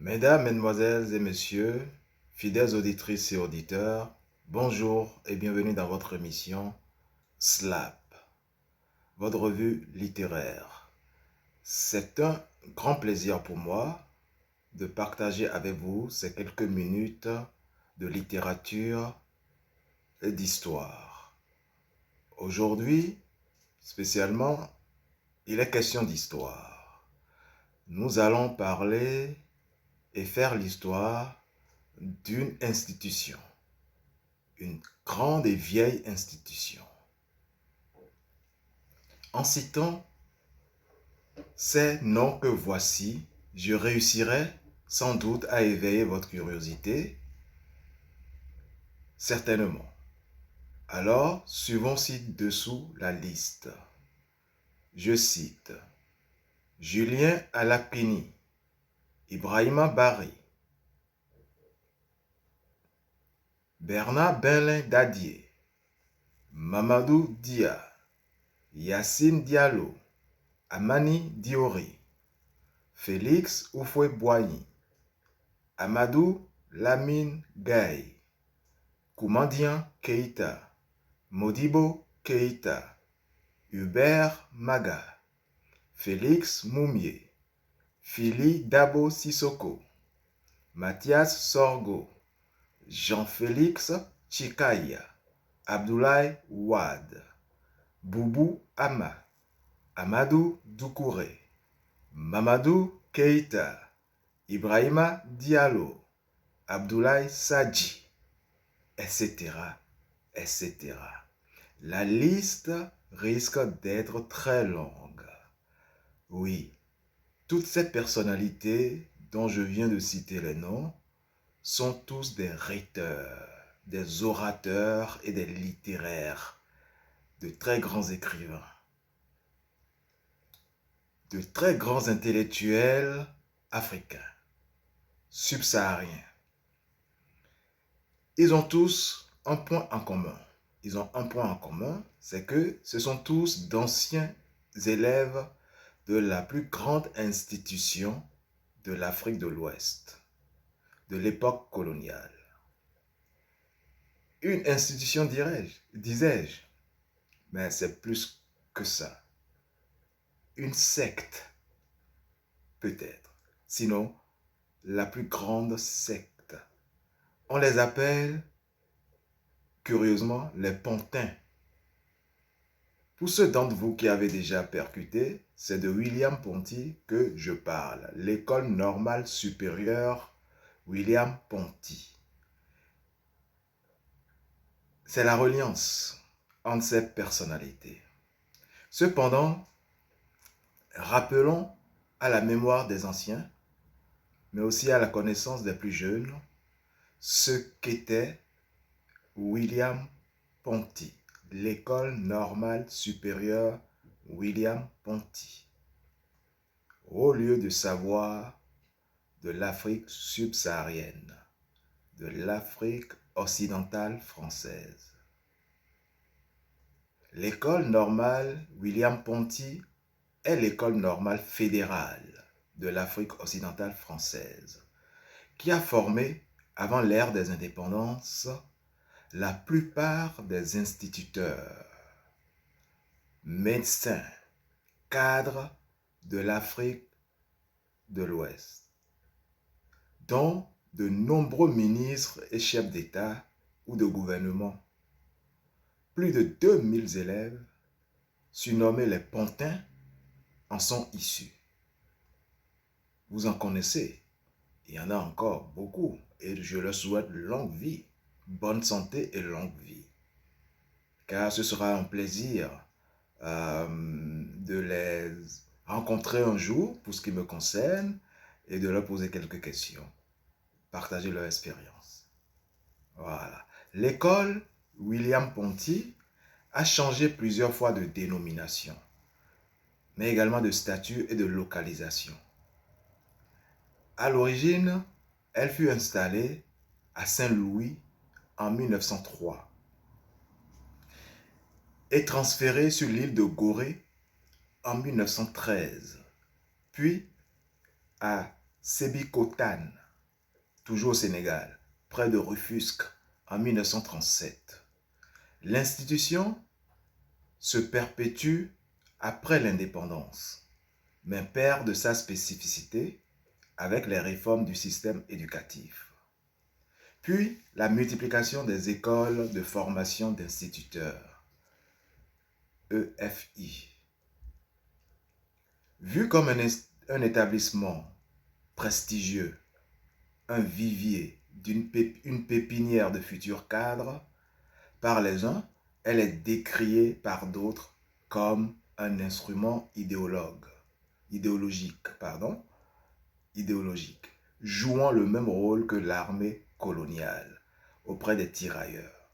Mesdames, Mesdemoiselles et Messieurs, fidèles auditrices et auditeurs, bonjour et bienvenue dans votre émission SLAP, votre revue littéraire. C'est un grand plaisir pour moi de partager avec vous ces quelques minutes de littérature et d'histoire. Aujourd'hui, spécialement, il est question d'histoire. Nous allons parler et faire l'histoire d'une institution, une grande et vieille institution. En citant ces noms que voici, je réussirai sans doute à éveiller votre curiosité, certainement. Alors, suivons ci-dessous la liste. Je cite Julien Alapini, Ibrahima Bari, Bernard Benlin Dadier, Mamadou Dia, Yacine Diallo, Amani Diori, Félix Houphouët-Boigny, Amadou Lamine Gaye, Koumandian Keïta, Modibo Keïta, Hubert Maga, Félix Moumié, Fili Dabo Sissoko, Mathias Sorgo, Jean-Félix Chikaya, Abdoulaye Wade, Boubou Ama, Amadou Doucouré, Mamadou Keïta, Ibrahima Diallo, Abdoulaye Sadji, etc., etc. La liste risque d'être très longue. Oui, toutes ces personnalités dont je viens de citer les noms sont tous des rhéteurs, des orateurs et des littéraires, de très grands écrivains, de très grands intellectuels africains, subsahariens. Ils ont tous un point en commun. Ils ont un point en commun, c'est que ce sont tous d'anciens élèves de la plus grande institution de l'Afrique de l'Ouest, de l'époque coloniale. Une institution, disais-je, mais c'est plus que ça. Une secte, peut-être. Sinon, la plus grande secte. On les appelle, curieusement, les Pontins. Pour ceux d'entre vous qui avez déjà percuté, c'est de William Ponty que je parle. L'école normale supérieure William Ponty. C'est la reliance entre ces personnalités. Cependant, rappelons à la mémoire des anciens, mais aussi à la connaissance des plus jeunes, ce qu'était William Ponty, l'école normale supérieure William Ponty. Au lieu de savoir de l'Afrique subsaharienne, de l'Afrique occidentale française. L'école normale William Ponty est l'école normale fédérale de l'Afrique occidentale française, qui a formé, avant l'ère des indépendances, la plupart des instituteurs, médecins, cadres de l'Afrique de l'Ouest, dont de nombreux ministres et chefs d'État ou de gouvernement. Plus de 2000 élèves, surnommés les Pontins, en sont issus. Vous en connaissez, il y en a encore beaucoup, et je leur souhaite longue vie, bonne santé et longue vie. Car ce sera un plaisir de les rencontrer un jour, pour ce qui me concerne, et de leur poser quelques questions, partager leur expérience. Voilà. L'école William Ponty a changé plusieurs fois de dénomination, mais également de statut et de localisation. À l'origine, elle fut installée à Saint-Louis en 1903 et transférée sur l'île de Gorée en 1913, puis à Sébikotane, toujours au Sénégal, près de Rufisque, en 1937. L'institution se perpétue après l'indépendance, mais perd de sa spécificité avec les réformes du système éducatif. Puis, la multiplication des écoles de formation d'instituteurs, EFI. Vu comme un établissement prestigieux, un vivier, une pépinière de futurs cadres, par les uns, elle est décriée par d'autres comme un instrument idéologique, jouant le même rôle que l'armée coloniale auprès des tirailleurs.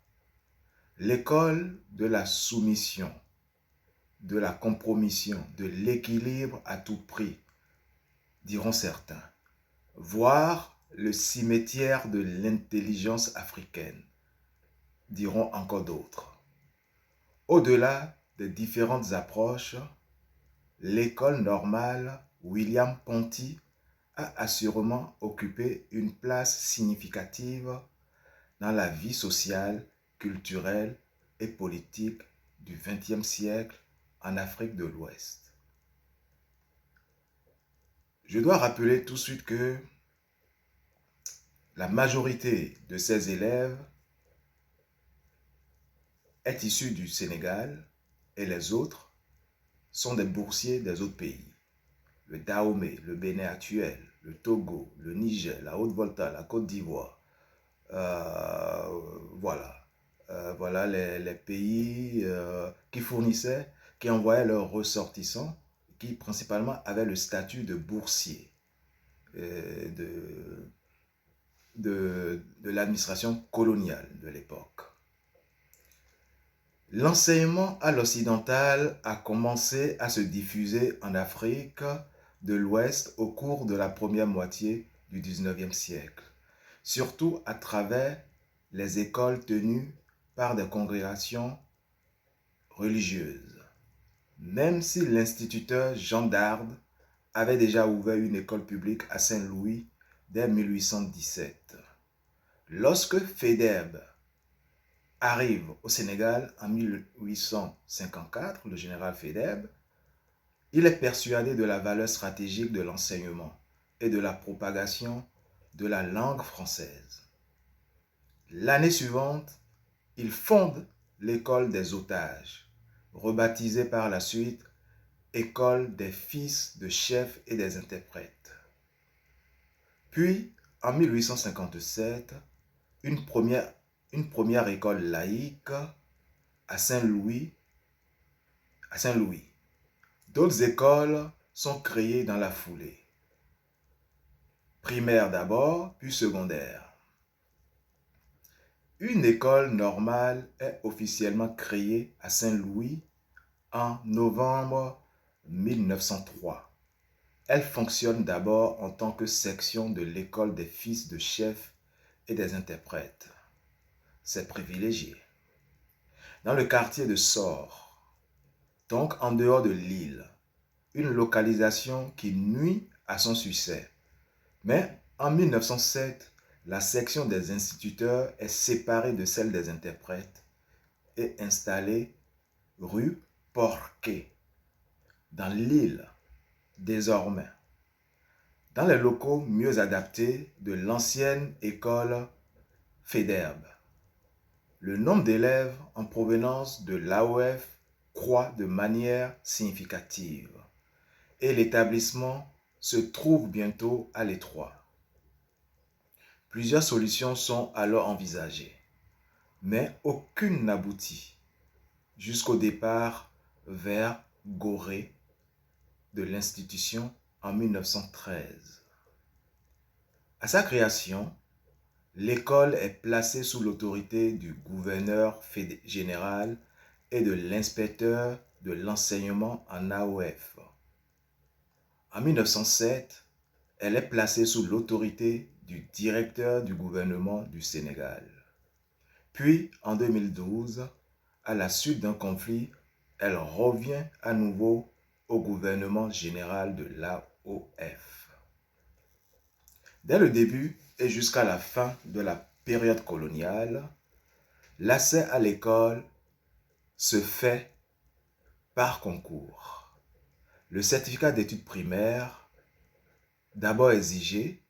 L'école de la soumission, de la compromission, de l'équilibre à tout prix, diront certains, voire le cimetière de l'intelligence africaine, diront encore d'autres. Au-delà des différentes approches, l'école normale William Ponty a assurément occupé une place significative dans la vie sociale, culturelle et politique du XXe siècle en Afrique de l'Ouest. Je dois rappeler tout de suite que la majorité de ces élèves est issue du Sénégal et les autres sont des boursiers des autres pays. Le Dahomey, le Bénin actuel, le Togo, le Niger, la Haute-Volta, la Côte d'Ivoire. Voilà les pays qui fournissaient, qui envoyaient leurs ressortissants, qui principalement avaient le statut de boursier de l'administration coloniale de l'époque. L'enseignement à l'occidental a commencé à se diffuser en Afrique de l'Ouest au cours de la première moitié du XIXe siècle, surtout à travers les écoles tenues par des congrégations religieuses. Même si l'instituteur Jean Dard avait déjà ouvert une école publique à Saint-Louis dès 1817. Lorsque Faidherbe arrive au Sénégal en 1854, le général Faidherbe, il est persuadé de la valeur stratégique de l'enseignement et de la propagation de la langue française. L'année suivante, il fonde l'école des otages, rebaptisée par la suite École des fils de chefs et des interprètes. Puis, en 1857, une première école laïque à Saint-Louis. D'autres écoles sont créées dans la foulée. Primaire d'abord, puis secondaire. Une école normale est officiellement créée à Saint-Louis en novembre 1903. Elle fonctionne d'abord en tant que section de l'école des fils de chefs et des interprètes. C'est privilégié. Dans le quartier de Sort, donc en dehors de l'île, une localisation qui nuit à son succès. Mais en 1907, la section des instituteurs est séparée de celle des interprètes et installée rue Porquet, dans l'île, désormais, dans les locaux mieux adaptés de l'ancienne école Faidherbe. Le nombre d'élèves en provenance de l'AOF croît de manière significative et l'établissement se trouve bientôt à l'étroit. Plusieurs solutions sont alors envisagées, mais aucune n'aboutit jusqu'au départ vers Gorée de l'institution en 1913. À sa création, l'école est placée sous l'autorité du gouverneur général et de l'inspecteur de l'enseignement en AOF. En 1907, elle est placée sous l'autorité du directeur du gouvernement du Sénégal. Puis, en 2012, à la suite d'un conflit, elle revient à nouveau au gouvernement général de l'AOF. Dès le début et jusqu'à la fin de la période coloniale, l'accès à l'école se fait par concours. Le certificat d'études primaires, d'abord exigé,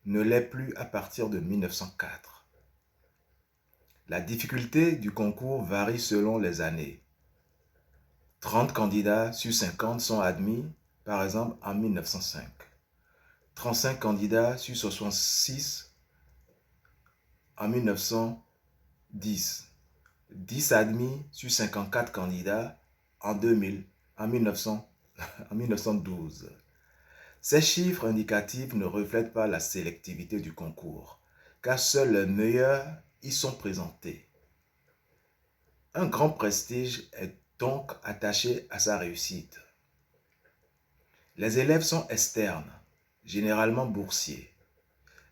ne l'est plus à partir de 1904. La difficulté du concours varie selon les années. 30 candidats sur 50 sont admis, par exemple, en 1905. 35 candidats sur 66 en 1910. 10 admis sur 54 candidats en 2000, en 1912. Ces chiffres indicatifs ne reflètent pas la sélectivité du concours, car seuls les meilleurs y sont présentés. Un grand prestige est donc attaché à sa réussite. Les élèves sont externes, généralement boursiers.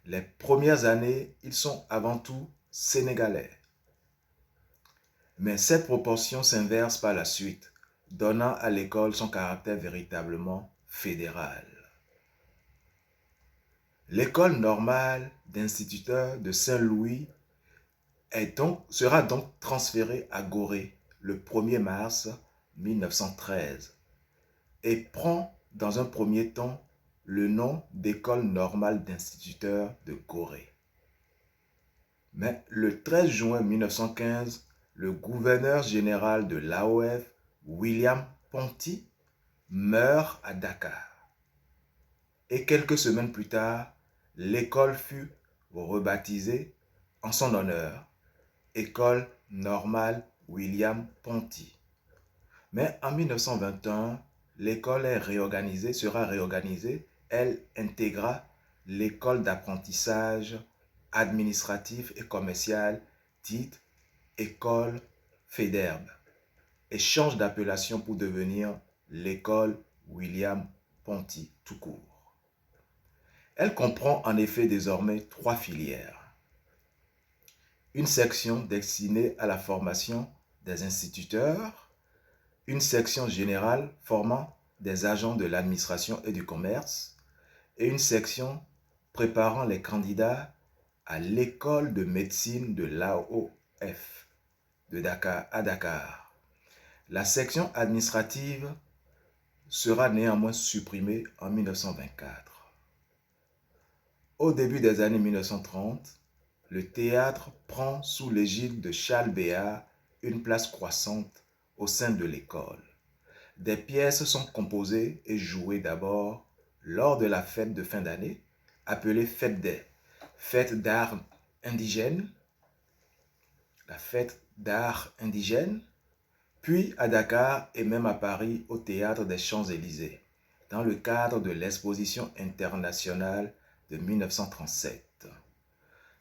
Les premières années, ils sont avant tout sénégalais. Mais cette proportion s'inverse par la suite, donnant à l'école son caractère véritablement fédéral. L'école normale d'instituteurs de Saint-Louis sera donc transférée à Gorée le 1er mars 1913 et prend dans un premier temps le nom d'École normale d'instituteurs de Gorée. Mais le 13 juin 1915, le gouverneur général de l'AOF, William Ponty, meurt à Dakar. Et quelques semaines plus tard, l'école fut rebaptisée en son honneur, École normale William Ponty. Mais en 1921, l'école sera réorganisée. Elle intégra l'école d'apprentissage administratif et commercial dite École Faidherbe et change d'appellation pour devenir l'école William Ponty tout court. Elle comprend en effet désormais 3 filières. Une section destinée à la formation des instituteurs, une section générale formant des agents de l'administration et du commerce et une section préparant les candidats à l'école de médecine de l'AOF à Dakar. La section administrative sera néanmoins supprimée en 1924. Au début des années 1930, le théâtre prend sous l'égide de Charles Béat une place croissante au sein de l'école. Des pièces sont composées et jouées d'abord lors de la fête de fin d'année, appelée fête d'art indigène, la fête d'art indigène, puis à Dakar et même à Paris au théâtre des Champs-Élysées, dans le cadre de l'exposition internationale de 1937.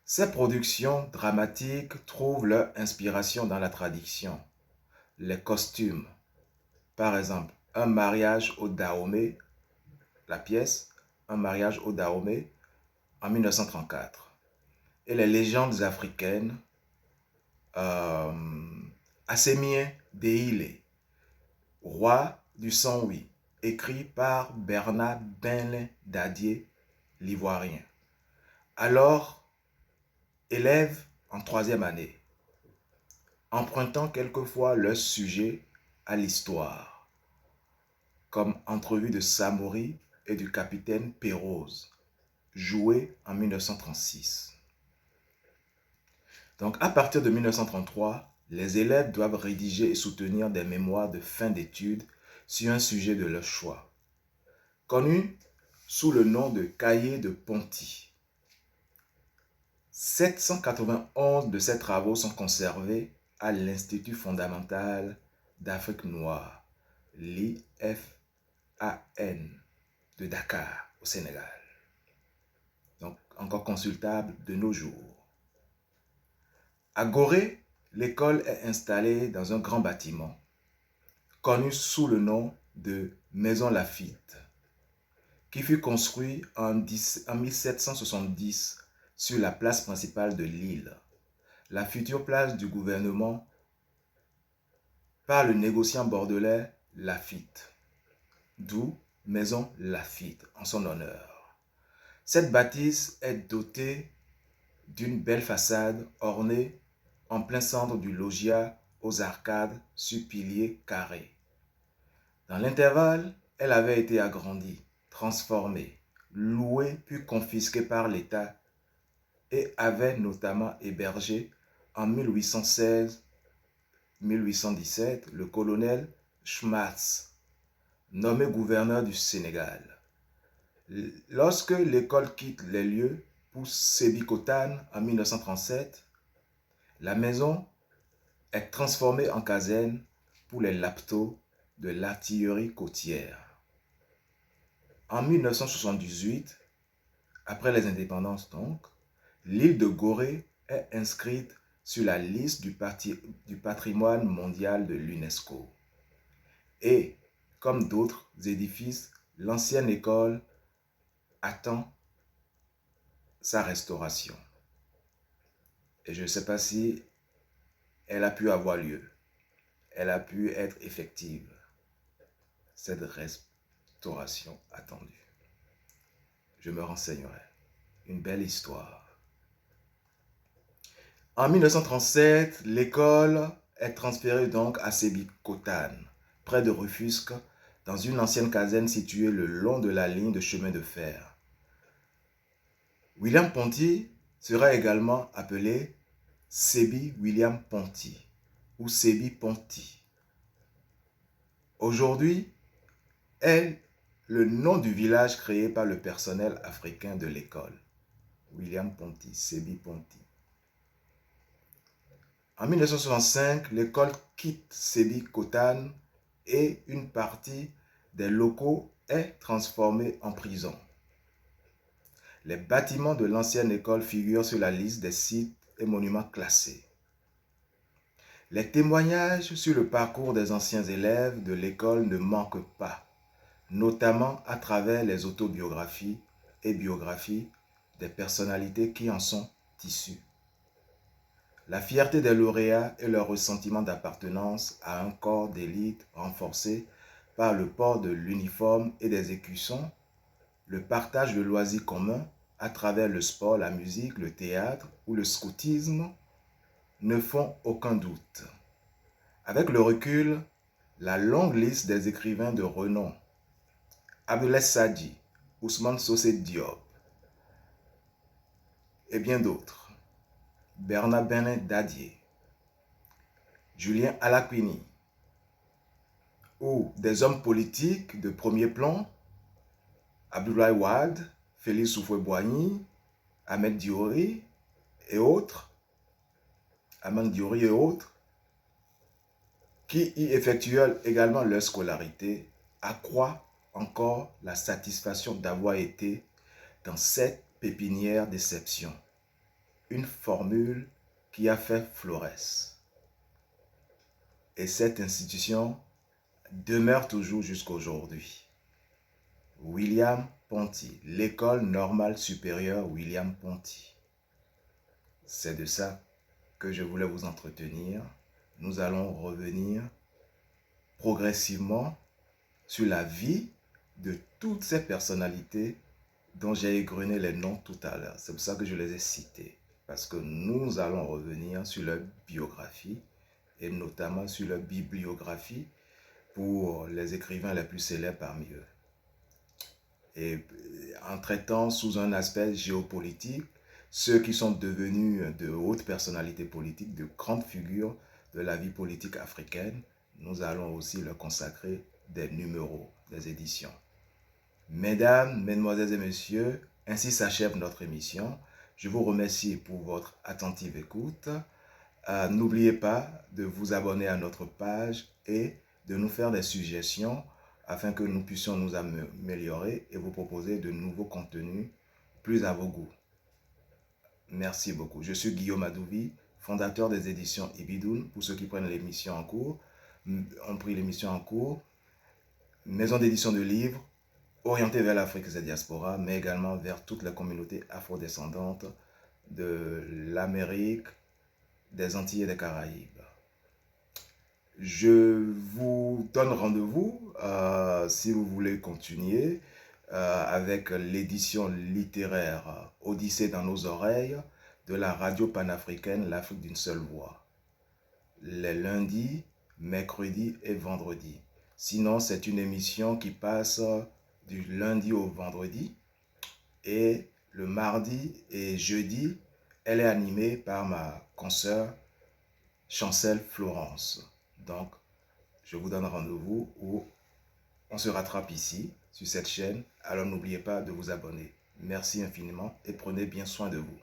Ces productions dramatiques trouvent leur inspiration dans la tradition. Les costumes, par exemple, un mariage au Dahomey, la pièce Un mariage au Dahomey en 1934. Et les légendes africaines, Assémien Déhilé, roi du Saint-Louis, écrit par Bernard Benlin Dadier, l'Ivoirien. Alors, élève en 3e année, empruntant quelquefois leur sujet à l'histoire, comme Entrevue de Samori et du capitaine Pérouse, joué en 1936. Donc, à partir de 1933, les élèves doivent rédiger et soutenir des mémoires de fin d'études sur un sujet de leur choix, connu sous le nom de cahier de Ponty. 791 de ces travaux sont conservés à l'Institut fondamental d'Afrique noire, l'IFAN, de Dakar, au Sénégal. Donc, encore consultable de nos jours. À Gorée, l'école est installée dans un grand bâtiment, connu sous le nom de Maison Laffitte, qui fut construit en 1770 sur la place principale de l'île, la future place du gouvernement, par le négociant bordelais Laffitte, d'où Maison Laffitte en son honneur. Cette bâtisse est dotée d'une belle façade ornée en plein centre du loggia aux arcades sur piliers carrés. Dans l'intervalle, elle avait été agrandie, transformée, louée puis confisquée par l'État et avait notamment hébergé en 1816-1817 le colonel Schmatz, nommé gouverneur du Sénégal. Lorsque l'école quitte les lieux pour Sébikotane en 1937, la maison est transformée en caserne pour les laptos de l'artillerie côtière. En 1978, après les indépendances donc, l'île de Gorée est inscrite sur la liste du patrimoine mondial de l'UNESCO. Et, comme d'autres édifices, l'ancienne école attend sa restauration. Et je ne sais pas si elle a pu avoir lieu. Elle a pu être effective, cette restauration attendue. Je me renseignerai. Une belle histoire. En 1937, l'école est transférée donc à Sébikotane, près de Rufisque, dans une ancienne caserne située le long de la ligne de chemin de fer. William Ponty sera également appelé Sébi William Ponty ou Sébi Ponty. Aujourd'hui, est le nom du village créé par le personnel africain de l'école. William Ponty, Sébi Ponty. En 1965, l'école quitte Sébikotane et une partie des locaux est transformée en prison. Les bâtiments de l'ancienne école figurent sur la liste des sites et monuments classés. Les témoignages sur le parcours des anciens élèves de l'école ne manquent pas, notamment à travers les autobiographies et biographies des personnalités qui en sont issues. La fierté des lauréats et leur ressentiment d'appartenance à un corps d'élite renforcé par le port de l'uniforme et des écussons, le partage de loisirs communs à travers le sport, la musique, le théâtre ou le scoutisme ne font aucun doute. Avec le recul, la longue liste des écrivains de renom, Abdoulaye Sadji, Ousmane Sosé Diop et bien d'autres, Bernard Benin Dadier, Julien Alaquini, ou des hommes politiques de premier plan, Abdoulaye Wade, Félix Houphouët-Boigny, Ahmed Diori et autres, qui y effectuent également leur scolarité, accroît encore la satisfaction d'avoir été dans cette pépinière d'exception. Une formule qui a fait florès. Et cette institution demeure toujours jusqu'à aujourd'hui. William Ponty, l'école normale supérieure William Ponty. C'est de ça que je voulais vous entretenir. Nous allons revenir progressivement sur la vie de toutes ces personnalités dont j'ai égrené les noms tout à l'heure. C'est pour ça que je les ai cités. Parce que nous allons revenir sur leur biographie et notamment sur leur bibliographie pour les écrivains les plus célèbres parmi eux. Et en traitant sous un aspect géopolitique, ceux qui sont devenus de hautes personnalités politiques, de grandes figures de la vie politique africaine, nous allons aussi leur consacrer des numéros, des éditions. Mesdames, mesdemoiselles et messieurs, ainsi s'achève notre émission. Je vous remercie pour votre attentive écoute. N'oubliez pas de vous abonner à notre page et de nous faire des suggestions afin que nous puissions nous améliorer et vous proposer de nouveaux contenus plus à vos goûts. Merci beaucoup. Je suis Guillaume Adouvi, fondateur des éditions Ibidoun. Pour ceux qui prennent l'émission en cours, ont pris l'émission en cours. Maison d'édition de livres orientée vers l'Afrique et sa diaspora, mais également vers toute la communauté afrodescendante de l'Amérique, des Antilles et des Caraïbes. Je vous donne rendez-vous si vous voulez continuer avec l'édition littéraire Odyssée dans nos oreilles de la radio panafricaine L'Afrique d'une seule voix. Les lundis, mercredis et vendredis. Sinon, c'est une émission qui passe du lundi au vendredi. Et le mardi et jeudi, elle est animée par ma consoeur Chancel Florence. Donc, je vous donne rendez-vous où on se rattrape ici, sur cette chaîne. Alors n'oubliez pas de vous abonner. Merci infiniment et prenez bien soin de vous.